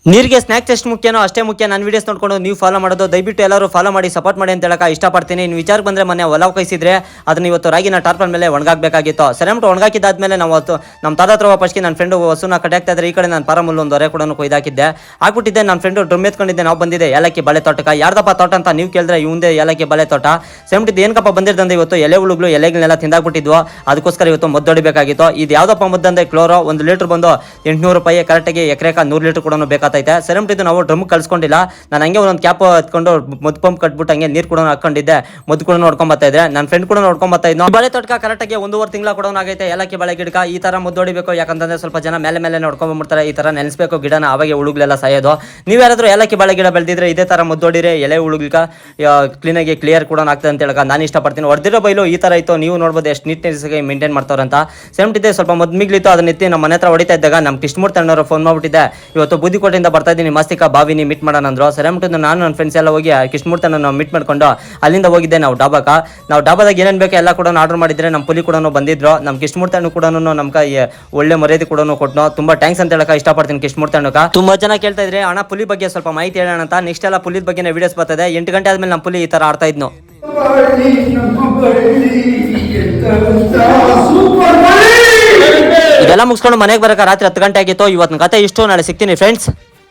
ನೀರಿಗೆ ಸ್ನ್ಯಾಕ್ಸ್ ಎಷ್ಟು ಮುಖ್ಯನೋ ಅಷ್ಟೇ ಮುಖ್ಯ. ನನ್ನ ವಿಡಿಯೋಸ್ ನೋಡ್ಕೊಂಡು ನೀವು ಫಾಲೋ ಮಾಡೋದು ದಯವಿಟ್ಟು ಎಲ್ಲರೂ ಫಾಲೋ ಮಾಡಿ ಸಪೋರ್ಟ್ ಮಾಡಿ ಅಂತ ಹೇಳಕ್ಕೆ ಇಷ್ಟಪಡ್ತೀನಿ. ಇನ್ನು ವಿಚಾರಕ್ಕೆ ಬಂದರೆ ಮೊನ್ನೆ ಹೊಲ ಕೈಸಿದ್ರೆ ಅದನ್ನ ಇವತ್ತು ರಾಗಿನ ಟಾರ್ಪಲ್ ಮೇಲೆ ಒಣಗಾಕಬೇಕಾಗಿತ್ತು. ಸೆರೆಮಟು ಒಣಗಾಕಿದ್ದಾದ್ಮೇಲೆ ನಾವು ನಮ್ಮ ತಾತ ಹತ್ರ ವಾಪಸ್ಗೆ ನನ್ನ ಫ್ರೆಂಡು ಹಸುನ ಕಟ್ಟಾಕ್ತಾ ಇದ್ರೆ ಈ ಕಡೆ ನಾನು ಪಾರಮುಲ್ಲು ಒಂದು ಹೊರೆ ಕೂಡ ಕೊಯ್ದಾಕಿದ್ದೆ ಹಾಕ್ಬಿಟ್ಟಿದ್ದೆ. ನನ್ನ ಫ್ರೆಂಡು ಡ್ರಮ್ ಎತ್ಕೊಂಡಿದ್ದೆ. ನಾವು ಬಂದಿದ್ದೆ ಏಲಕ್ಕಿ ಬಾಳೆ ತೋಟಕ್ಕೆ. ಯಾರ್ದಪ್ಪ ತೋಟ ಅಂತ ನೀವು ಕೇಳಿದ್ರೆ ಇವಂದೇ ಏಲಕ್ಕಿ ಬಾಳೆ ತೋಟ. ಸೆರೆಮಟಿದ್ದು ಏನಕ್ಕಪ್ಪ ಬಂದಿರ್ತಂದ್ರೆ ಇವತ್ತು ಎಲೆ ಹುಳುಗಳು ಎಲೆಗಳನ್ನೆಲ್ಲ ತಿಂದಾಕ್ಬಿಟ್ಟಿದ್ವು. ಅದಕ್ಕೋಸ್ಕರ ಇವತ್ತು ಮದ್ದು ಹೊಡಿಬೇಕಾಗಿತ್ತು. ಇದು ಯಾವುದಪ್ಪ ಮದ್ದಂದ್ರೆ ಕ್ಲೋರೋ 1 ಲೀಟರ್ ಬಂದು 800 ರೂಪಾಯಿ. ಕರೆಕ್ಟಾಗಿ ಎಕರೆಕ 100 ಲೀಟರ್ ಕೂಡ ಬೇಕಾಗ್ತೈತೆ. ಸೆರೆಮಟಿದ್ದು ನಾವು ಡ್ರಮ್ ಕಳ್ಸ್ಕೊಂಡಿಲ್ಲ. ನಾನು ಹಂಗೆ ಒಂದೊಂದು ಕ್ಯಾಪ್ ಎತ್ಕೊಂಡು ಮದ್ದು ಪಂಪ್ ಕಟ್ಬಿಟ್ಟು ಹಂಗೆ ನೀರು ಕೂಡ ಹಾಕೊಂಡಿದ್ದೆ. ಮದ್ದು ಕೂಡ ನೋಡ್ಕೊಂಡ್ ಬರ್ತಾ ಇದ್ರೆ ನನ್ನ ಫ್ರೆಂಡ್ ಕೂಡ ನೋಡ್ಕೊಂಡ್ ಬರ್ತಾ ಇದ್ನು. ಬಾಳೆ ತೋಟಕ ಕರೆಕ್ಟಾಗಿ 1.5 ತಿಂಗಳ ಕೂಡ ಆಗೈತೆ. ಏಲಕ್ಕಿ ಬಾಳೆ ಗಿಡಕ ಈ ತರ ಮದ್ದು ಹೊಡಿಬೇಕು. ಯಾಕಂತಂದ್ರೆ ಸ್ವಲ್ಪ ಜನ ಮೇಲೆ ನೋಡ್ಕೊಂಡ್ ಬಂದ್ಬಿಡ್ತಾರೆ. ಈ ತರ ನೆನೆಸ್ಬೇಕು ಗಿಡನ, ಅವಾಗೆ ಹುಳುಗಳೆಲ್ಲ ಸಾಯೋದು. ನೀವು ಯಾರಾದ್ರೂ ಏಲಕ್ಕಿ ಬಾಳೆ ಗಿಡ ಬೆಳೆದಿದ್ರೆ ಇದೇ ತರ ಮದ್ದು ಹೊಡಿದ್ರೆ ಎಲೆ ಹುಳುಗ ಕ್ಲೀನಾಗಿ ಕ್ಲಿಯರ್ ಕೂಡ ಆಗ್ತದೆ ಅಂತ ಹೇಳಕ ನಾನು ಇಷ್ಟಪಡ್ತೀನಿ. ಹೊಡೆದಿರೋ ಬೈಲು ಈ ತರ ಇತ್ತು. ನೀವು ನೋಡ್ಬೋದು ಎಷ್ಟು ನೀಟ್ನೆಸ್ ಮೇಂಟೈನ್ ಮಾಡ್ತಾರಂತ. ಸೆರೆಮಟಿದ್ದೆ ಸ್ವಲ್ಪ ಮದ್ದು ಮಿಗ್ಲಿತ್ತು. ಅದನ್ನ ಎತ್ತಿ ನಮ್ಮ ಮನೆ ಹತ್ರ ಹೊಡಿತಾ ಇದ್ದಾಗ ನಮ್ಮ ಕೃಷ್ಣಮೂರ್ತಿ ಅಣ್ಣವರು ಫೋನ್ ಮಾಡ್ಬಿಟ್ಟಿದ್ದೆ, ಇವತ್ತು ಬೂದಿಕೋಟೆಯಿಂದ ಬರ್ತಾ ಇದ್ದೀನಿ ಮಸ್ತಿಕ ಬಾವಿನಿ ಮೀಟ್ ಮಾಡೋಣ ಅಂದ್ರು. ಸೆರೆಮಟಿದ್ದು ನಾನು ನನ್ನ ಫ್ರೆಂಡ್ಸ್ ಎಲ್ಲ ಹೋಗಿ ಕೃಷ್ಣಮೂರ್ತಿ ಅಣ್ಣ ಮೀಟ್ ಮಾಡ್ಕೊಂಡು ಅಲ್ಲಿಂದ ಹೋಗಿದ್ದೆ ನಾವು ಡಾಬಾದಾಗ ಏನೇನು ಬೇಕೋ ಎಲ್ಲ ಕೂಡ ಆರ್ಡರ್ ಮಾಡಿದ್ರೆ ನಮ್ಮ ಪುಲಿ ಕೂಡ ಬಂದಿದ್ರು. ನಮ್ಮ ಕೃಷ್ಣಮೂರ್ತಿ ಅಣ್ಣ ಕೂಡ ನಮ್ಗೆ ಒಳ್ಳೆ ಮರ್ಯಾದೆ ಕೂಡ ಕೊಟ್ಟು ತುಂಬಾ ಥ್ಯಾಂಕ್ಸ್ ಅಂತ ಹೇಳಕ ಇಷ್ಟಪಡ್ತೀನಿ ಕೃಷ್ಣಮೂರ್ತಿ ಅಣ್ಣಕ. ತುಂಬಾ ಜನ ಕೇಳ್ತಾ ಇದ್ರೆ ಅಣ್ಣ ಪುಲಿ ಬಗ್ಗೆ ಸ್ವಲ್ಪ ಮಾಹಿತಿ ಹೇಳೋಣ ಅಂತ. ನೆಕ್ಸ್ಟ್ ಎಲ್ಲ ಪುಲಿದ ಬಗ್ಗೆ ವಿಡಿಯೋಸ್ ಬರ್ತದೆ. 8 ಗಂಟೆ ಆದ್ಮೇಲೆ ನಮ್ಮ ಪುಲಿ ಈ ತರ ಆಡ್ತಾ ಇದ್ನು. ಇದೆಲ್ಲ ಮುಗಿಸ್ಕೊಂಡು ಮನೆಗೆ ಬರಕ ರಾತ್ರಿ 10 ಗಂಟೆ ಆಗಿತ್ತು. ಇವತ್ತಿನ ಕತೆ ಇಷ್ಟು. ನಾಳೆ ಸಿಗ್ತೀನಿ ಫ್ರೆಂಡ್ಸ್.